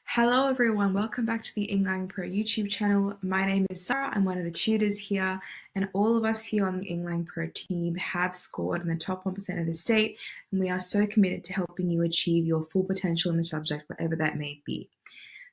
Hello everyone, welcome back to the EngLang Pro YouTube channel. My name is Sarah, I'm one of the tutors here, and all of us here on the EngLang Pro team have scored in the top 1% of the state, and we are so committed to helping you achieve your full potential in the subject, whatever that may be.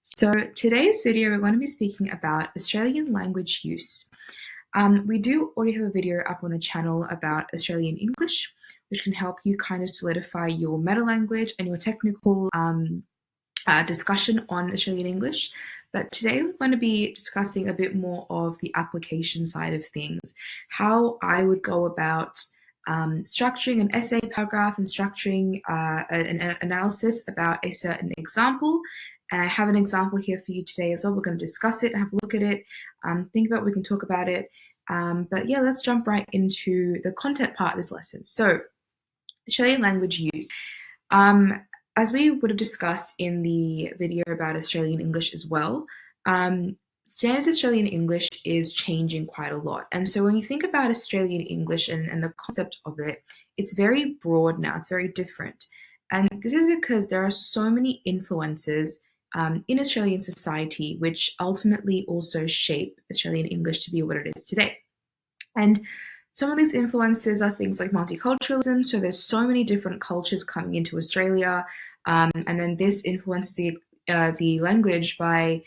So today's video, we're going to be speaking about Australian language use. We do already have a video up on the channel about Australian English, which can help you kind of solidify your meta language and your technical discussion on Australian English, but today we're going to be discussing a bit more of the application side of things, how I would go about structuring an essay paragraph and structuring an analysis about a certain example. And I have an example here for you today as well. We're going to discuss it, have a look at it, think about it, we can talk about it. But yeah, let's jump right into the content part of this lesson. So, Australian language use. As we would have discussed in the video about Australian English as well, standard Australian English is changing quite a lot. And so when you think about Australian English and the concept of it, it's very broad now, it's very different. And this is because there are so many influences in Australian society, which ultimately also shape Australian English to be what it is today. And some of these influences are things like multiculturalism, so there's so many different cultures coming into Australia, and then this influences the language by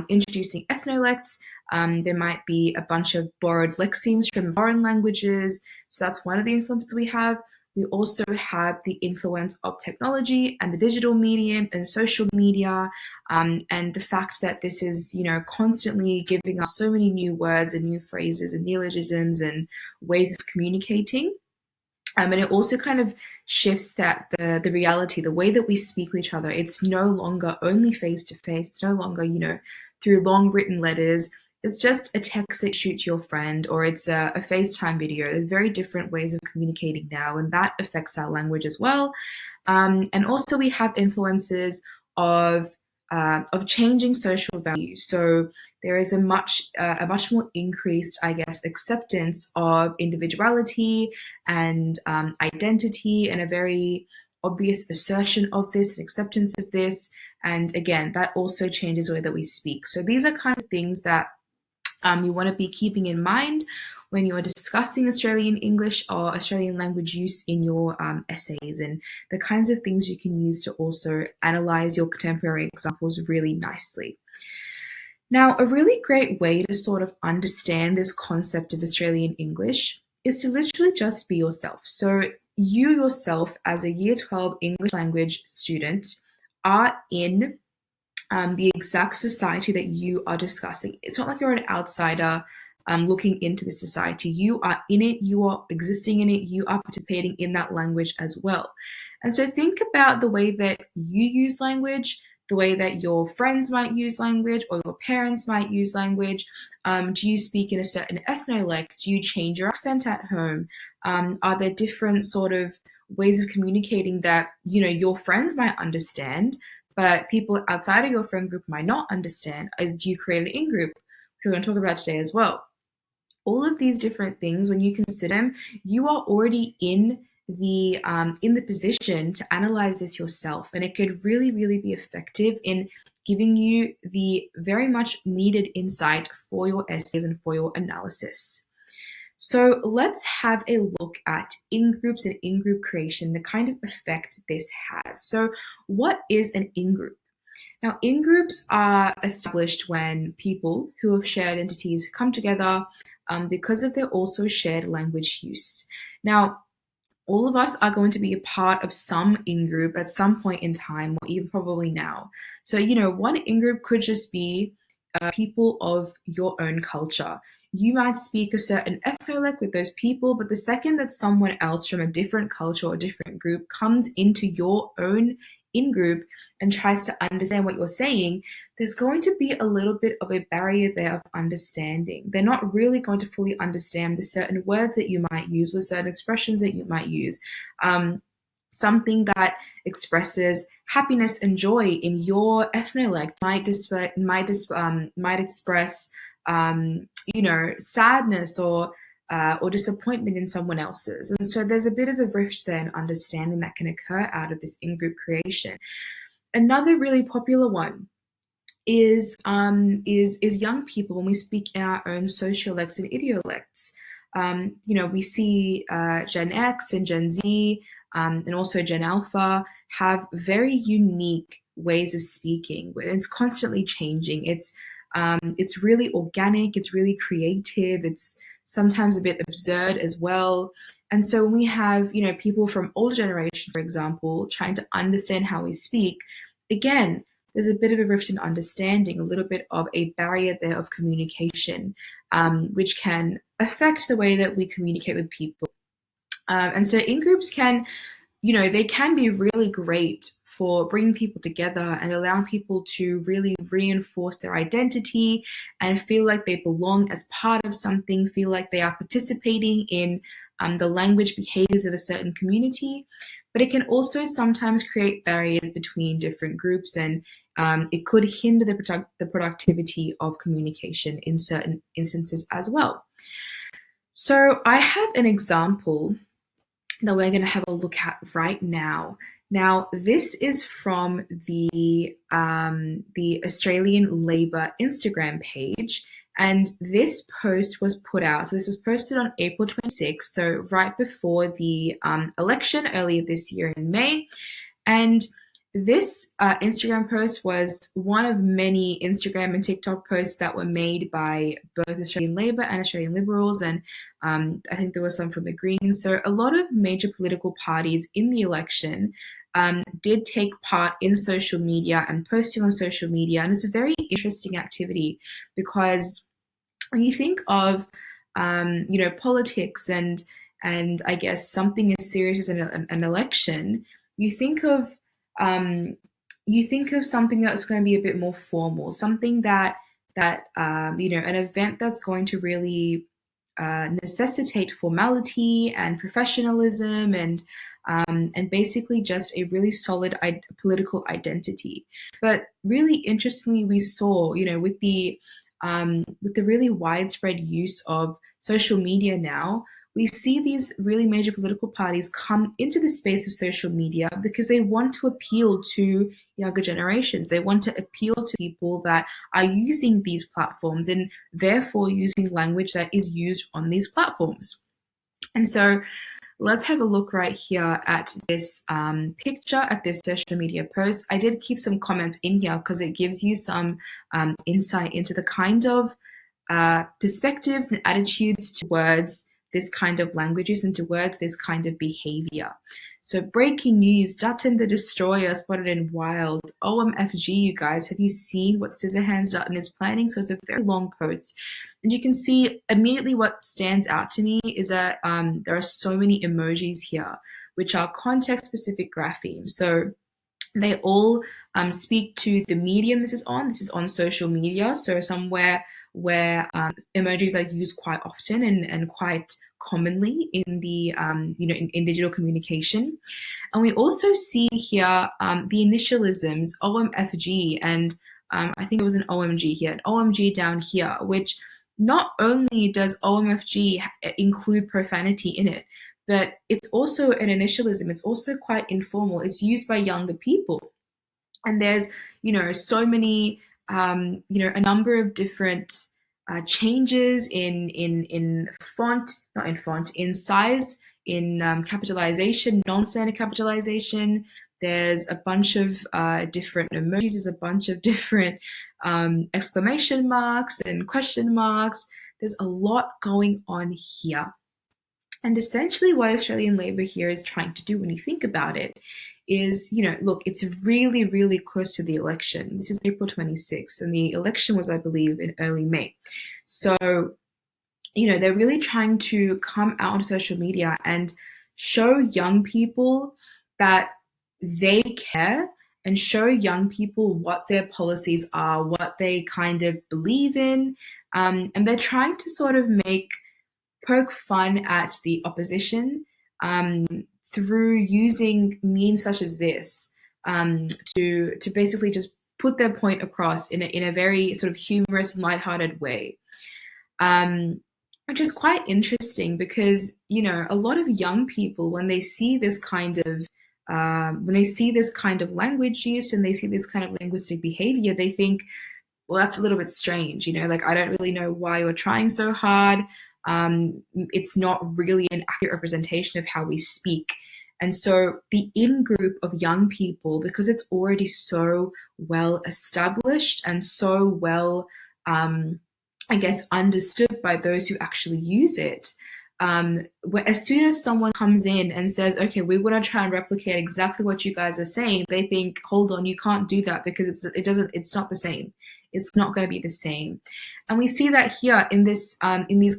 introducing ethnolects. There might be a bunch of borrowed lexemes from foreign languages, so that's one of the influences we have. We also have the influence of technology and the digital medium and social media, and the fact that this is, constantly giving us so many new words and new phrases and neologisms and ways of communicating. And it also kind of shifts that the reality, the way that we speak with each other. It's no longer only face to face. It's no longer, through long written letters. It's just a text that shoots your friend, or it's a FaceTime video. There's very different ways of communicating now, and that affects our language as well. And also we have influences of changing social values. So there is a much more increased, acceptance of individuality and identity, and a very obvious assertion of this and acceptance of this. And again, that also changes the way that we speak. So these are kind of things that you want to be keeping in mind when you're discussing Australian English or Australian language use in your essays, and the kinds of things you can use to also analyze your contemporary examples really nicely. Now, a really great way to sort of understand this concept of Australian English is to literally just be yourself. So you yourself, as a Year 12 English language student, are in the exact society that you are discussing. It's not like you're an outsider looking into the society. You are in it, you are existing in it, you are participating in that language as well. And so think about the way that you use language, the way that your friends might use language, or your parents might use language. Do you speak in a certain ethnolect? Do you change your accent at home? Are there different sort of ways of communicating that, your friends might understand, but people outside of your friend group might not understand? Do you create an in-group, which we're going to talk about today as well? All of these different things, when you consider them, you are already in the position to analyze this yourself, and it could really, really be effective in giving you the very much needed insight for your essays and for your analysis. So let's have a look at in-groups and in-group creation, the kind of effect this has. So what is an in-group? Now, in-groups are established when people who have shared identities come together because of their also shared language use. Now, all of us are going to be a part of some in-group at some point in time, or even probably now. So, one in-group could just be people of your own culture. You might speak a certain ethnolect with those people, but the second that someone else from a different culture or different group comes into your own in-group and tries to understand what you're saying, there's going to be a little bit of a barrier there of understanding. They're not really going to fully understand the certain words that you might use or certain expressions that you might use. Something that expresses happiness and joy in your ethnolect might express sadness or disappointment in someone else's. And so there's a bit of a rift there in understanding that can occur out of this in-group creation. Another really popular one is young people when we speak in our own sociolects and idiolects. We see Gen X and Gen Z and also Gen Alpha have very unique ways of speaking. It's constantly changing. It's really organic. It's really creative. It's sometimes a bit absurd as well. And so when we have, people from older generations, for example, trying to understand how we speak, again, there's a bit of a rift in understanding, a little bit of a barrier there of communication, which can affect the way that we communicate with people. And so in-groups can, they can be really great for bringing people together and allowing people to really reinforce their identity and feel like they belong as part of something, feel like they are participating in the language behaviors of a certain community. But it can also sometimes create barriers between different groups, and it could hinder the productivity of communication in certain instances as well. So I have an example that we're going to have a look at right now. Now, this is from the Australian Labor Instagram page, and this post was put out. So this was posted on April 26th, so right before the election earlier this year in May. And this Instagram post was one of many Instagram and TikTok posts that were made by both Australian Labor and Australian Liberals, and I think there was some from the Greens. So a lot of major political parties in the election did take part in social media and posting on social media, and it's a very interesting activity because when you think of politics and I guess something as serious as an election, you think of something that's going to be a bit more formal, something that an event that's going to really necessitate formality and professionalism and basically just a really solid political identity. But really interestingly, we saw, with the really widespread use of social media now, we see these really major political parties come into the space of social media because they want to appeal to younger generations. They want to appeal to people that are using these platforms and therefore using language that is used on these platforms. And so let's have a look right here at this picture, at this social media post. I did keep some comments in here because it gives you some insight into the kind of perspectives and attitudes towards this kind of languages and towards this kind of behavior. So breaking news, Dutton the Destroyer spotted in wild. OMFG, you guys, have you seen what Scissorhands Dutton is planning? So it's a very long post. And you can see immediately what stands out to me is that there are so many emojis here, which are context-specific graphemes. So they all speak to the medium this is on. This is on social media, so somewhere where emojis are used quite often and quite commonly in the in digital communication. And we also see here the initialisms OMFG, and I think it was an OMG here, an OMG down here, which not only does OMFG include profanity in it, but it's also an initialism. It's also quite informal. It's used by younger people. And there's, so many, a number of different changes in font, not in font, in size, in capitalization, non-standard capitalization. There's a bunch of different emojis. There's a bunch of different exclamation marks and question marks. There's a lot going on here. And essentially what Australian Labor here is trying to do when you think about it is, look, it's really, really close to the election. This is April 26th, and the election was, I believe, in early May. So, they're really trying to come out on social media and show young people that they care and show young people what their policies are, what they kind of believe in. And they're trying to sort of poke fun at the opposition through using means such as this to basically just put their point across in a very sort of humorous and lighthearted way, which is quite interesting because a lot of young people, when they see this kind of language use and they see this kind of linguistic behavior, they think well, that's a little bit strange, like I don't really know why you're trying so hard. It's not really an accurate representation of how we speak. And so the in group of young people, because it's already so well established and so well, I guess, understood by those who actually use it, as soon as someone comes in and says, okay, we want to try and replicate exactly what you guys are saying, they think, hold on, you can't do that because it's not the same. It's not going to be the same. And we see that here in these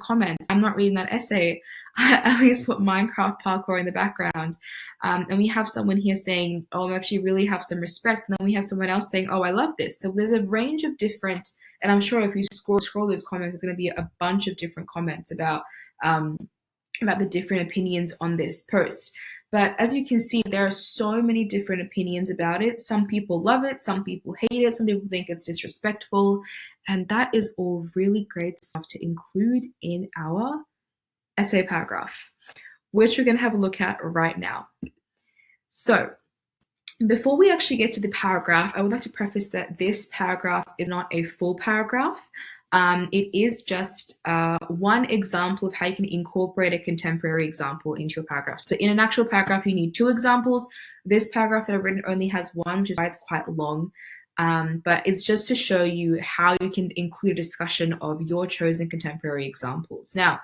comments. I'm not reading that essay. I at least put Minecraft parkour in the background. And we have someone here saying, oh, I actually really have some respect. And then we have someone else saying, oh, I love this. So there's a range of different, and I'm sure if you scroll those comments, there's going to be a bunch of different comments about the different opinions on this post. But as you can see, there are so many different opinions about it. Some people love it, some people hate it, some people think it's disrespectful, and that is all really great stuff to include in our essay paragraph, which we're going to have a look at right now. So before we actually get to the paragraph, I would like to preface that this paragraph is not a full paragraph. It is just one example of how you can incorporate a contemporary example into your paragraph. So in an actual paragraph, you need 2 examples. This paragraph that I've written only has 1, which is why it's quite long. But it's just to show you how you can include a discussion of your chosen contemporary examples. Now,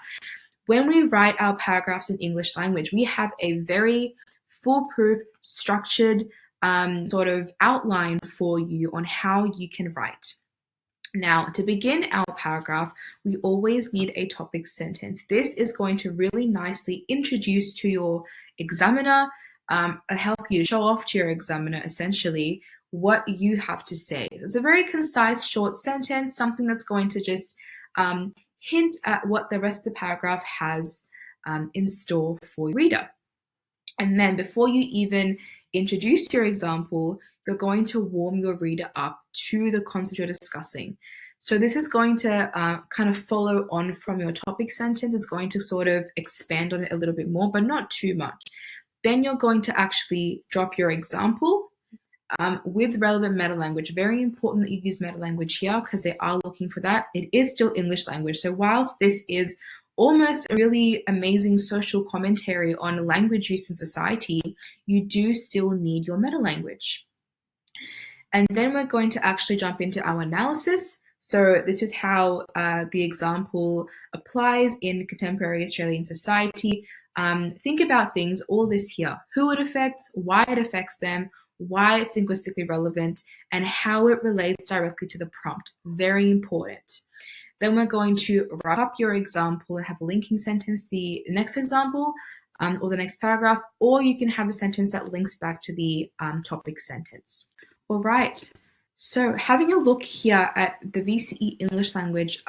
when we write our paragraphs in English language, we have a very foolproof, structured sort of outline for you on how you can write. Now, to begin our paragraph, we always need a topic sentence. This is going to really nicely introduce to your examiner, help you to show off to your examiner, essentially, what you have to say. It's a very concise, short sentence, something that's going to just hint at what the rest of the paragraph has in store for your reader. And then before you even introduce your example, you're going to warm your reader up to the concept you're discussing. So this is going to kind of follow on from your topic sentence. It's going to sort of expand on it a little bit more, but not too much. Then you're going to actually drop your example with relevant meta language. Very important that you use meta language here because they are looking for that. It is still English language. So whilst this is almost a really amazing social commentary on language use in society, you do still need your meta language. And then we're going to actually jump into our analysis. So this is how the example applies in contemporary Australian society. Think about things, all this here, who it affects, why it affects them, why it's linguistically relevant, and how it relates directly to the prompt. Very important. Then we're going to wrap up your example and have a linking sentence, the next example, or the next paragraph, or you can have a sentence that links back to the topic sentence. All right, so having a look here at the VCE English Language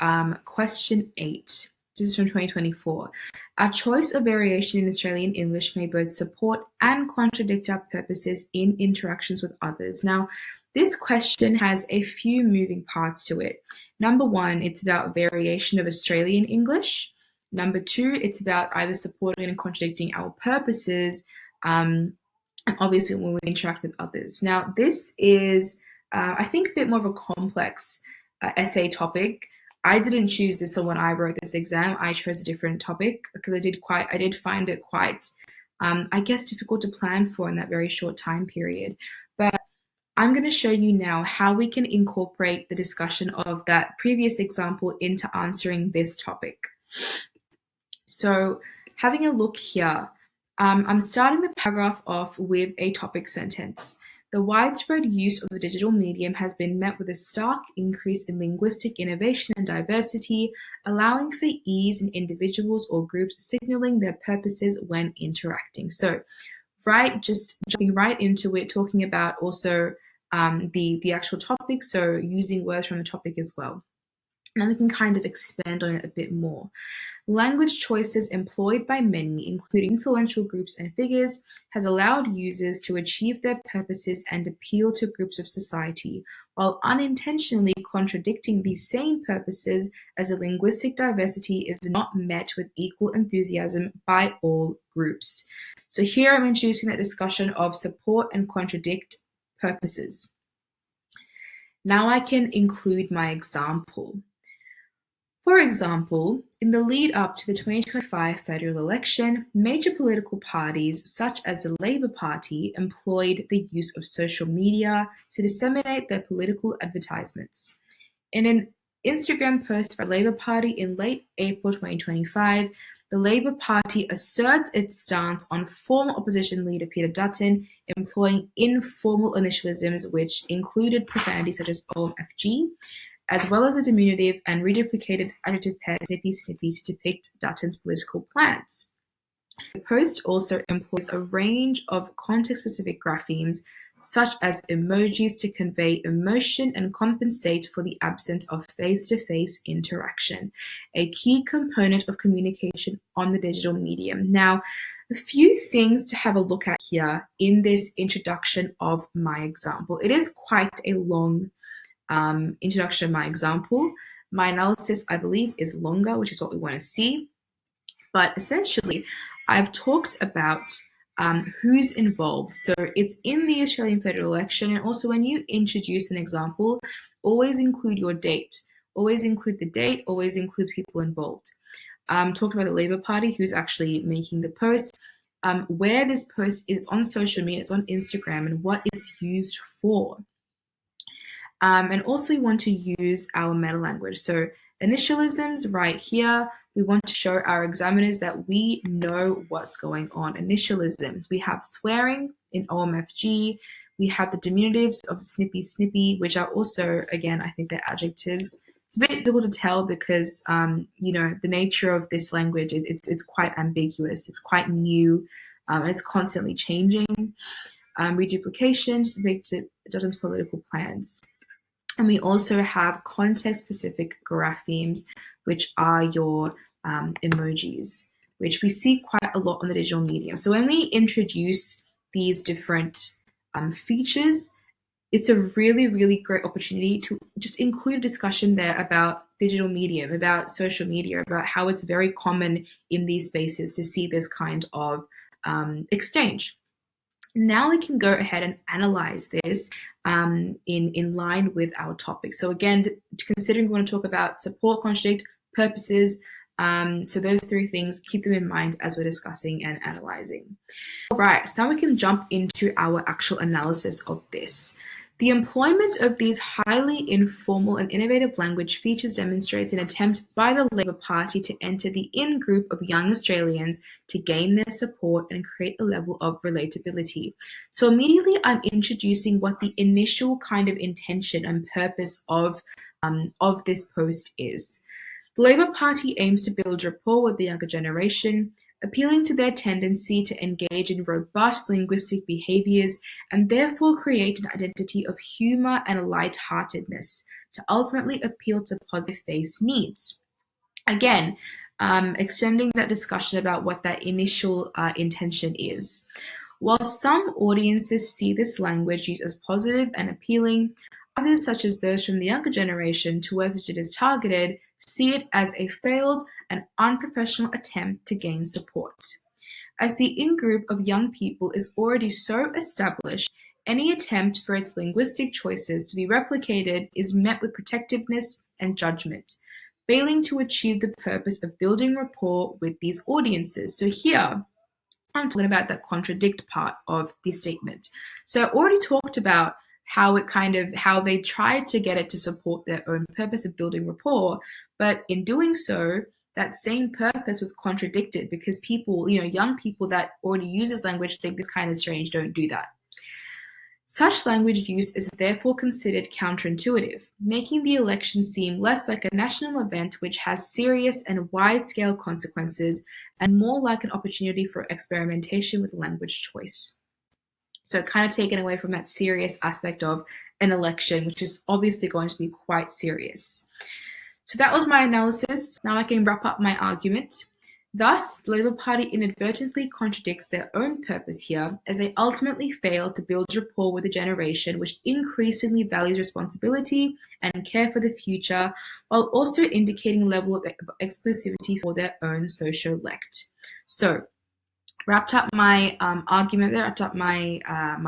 question 8. This is from 2024. Our choice of variation in Australian English may both support and contradict our purposes in interactions with others. Now, this question has a few moving parts to it. Number 1, it's about variation of Australian English. Number 2, it's about either supporting and contradicting our purposes, and obviously when we interact with others. Now, this is, I think, a bit more of a complex essay topic. I didn't choose this one when I wrote this exam. I chose a different topic because I did find it quite, I guess, difficult to plan for in that very short time period. But I'm going to show you now how we can incorporate the discussion of that previous example into answering this topic. So having a look here, I'm starting the paragraph off with a topic sentence. The widespread use of the digital medium has been met with a stark increase in linguistic innovation and diversity, allowing for ease in individuals or groups signaling their purposes when interacting. So, just jumping right into it, talking about also the actual topic, so using words from the topic as well. And then we can kind of expand on it a bit more. Language choices employed by many, including influential groups and figures, has allowed users to achieve their purposes and appeal to groups of society, while unintentionally contradicting these same purposes, as a linguistic diversity is not met with equal enthusiasm by all groups. So here I'm introducing that discussion of support and contradict purposes. Now I can include my example. For example, in the lead up to the 2025 federal election, major political parties such as the Labour Party employed the use of social media to disseminate their political advertisements. In an Instagram post by the Labour Party in late April 2025, the Labour Party asserts its stance on former opposition leader Peter Dutton employing informal initialisms which included profanity such as OMFG, as well as a diminutive and reduplicated adjective pair snippy snippy to depict Dutton's political plans. The post also employs a range of context-specific graphemes, such as emojis to convey emotion and compensate for the absence of face-to-face interaction, a key component of communication on the digital medium. Now, a few things to have a look at here in this introduction of my example. It is quite a long introduction of my example. My analysis, I believe, is longer, which is what we want to see. But essentially, I've talked about who's involved. So it's in the Australian federal election, and also when you introduce an example, always include your date. Always include the date, always include people involved. Talked about the Labour Party, who's actually making the post, where this post is on social media, it's on Instagram, and what it's used for. And also we want to use our meta language. So initialisms right here, we want to show our examiners that we know what's going on. Initialisms, we have swearing in OMFG, we have the diminutives of snippy snippy, which are also, again, I think they're adjectives. It's a bit difficult to tell because, you know, the nature of this language, it's quite ambiguous, it's quite new, and it's constantly changing. Reduplication to depict Dutton's political plans. And we also have context-specific graphemes, which are your emojis, which we see quite a lot on the digital medium. So when we introduce these different features, it's a really, really great opportunity to just include a discussion there about digital medium, about social media, about how it's very common in these spaces to see this kind of exchange. Now we can go ahead and analyze this in line with our topic. So again, considering we want to talk about support, contradict, purposes, so those three things, keep them in mind as we're discussing and analyzing. All right, so now we can jump into our actual analysis of this. The employment of these highly informal and innovative language features demonstrates an attempt by the Labour Party to enter the in-group of young Australians to gain their support and create a level of relatability. So immediately I'm introducing what the initial kind of intention and purpose of this post is. The Labour Party aims to build rapport with the younger generation, appealing to their tendency to engage in robust linguistic behaviours and therefore create an identity of humour and lightheartedness to ultimately appeal to positive face needs. Again, extending that discussion about what that initial intention is. While some audiences see this language used as positive and appealing, others, such as those from the younger generation towards which it is targeted, see it as a failed and unprofessional attempt to gain support. As the in-group of young people is already so established, any attempt for its linguistic choices to be replicated is met with protectiveness and judgment, failing to achieve the purpose of building rapport with these audiences. So here, I'm talking about that contradict part of the statement. So I already talked about how they tried to get it to support their own purpose of building rapport, but in doing so, that same purpose was contradicted because people, young people that already use this language think this kind of strange, don't do that. Such language use is therefore considered counterintuitive, making the election seem less like a national event which has serious and wide-scale consequences and more like an opportunity for experimentation with language choice. So kind of taken away from that serious aspect of an election, which is obviously going to be quite serious. So that was my analysis. Now I can wrap up my argument. Thus, the Labour Party inadvertently contradicts their own purpose here, as they ultimately fail to build rapport with a generation which increasingly values responsibility and care for the future, while also indicating a level of exclusivity for their own social elect. So, wrapped up my argument there, wrapped up my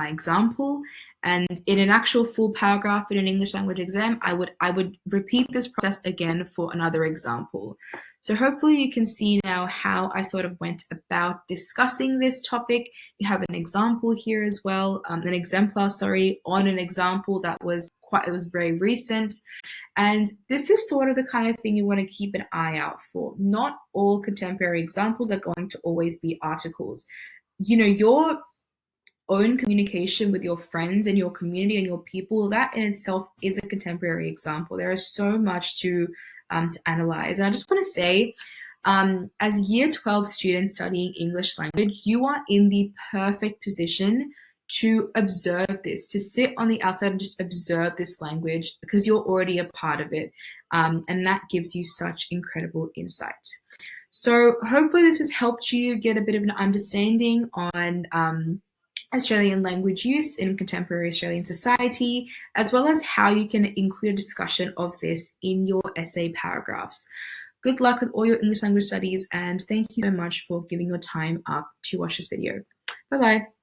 example, And in an actual full paragraph in an English language exam, I would repeat this process again for another example. So hopefully you can see now how I sort of went about discussing this topic. You have an example here as well, an exemplar, sorry, on an example that was very recent. And this is sort of the kind of thing you want to keep an eye out for. Not all contemporary examples are going to always be articles. Your own communication with your friends and your community and your people, that in itself is a contemporary example. There is so much to analyze. And I just want to say, as Year 12 students studying English language, you are in the perfect position to observe this, to sit on the outside and just observe this language because you're already a part of it. And that gives you such incredible insight. So hopefully this has helped you get a bit of an understanding on Australian language use in contemporary Australian society, as well as how you can include a discussion of this in your essay paragraphs. Good luck with all your English language studies, and thank you so much for giving your time up to watch this video. Bye-bye.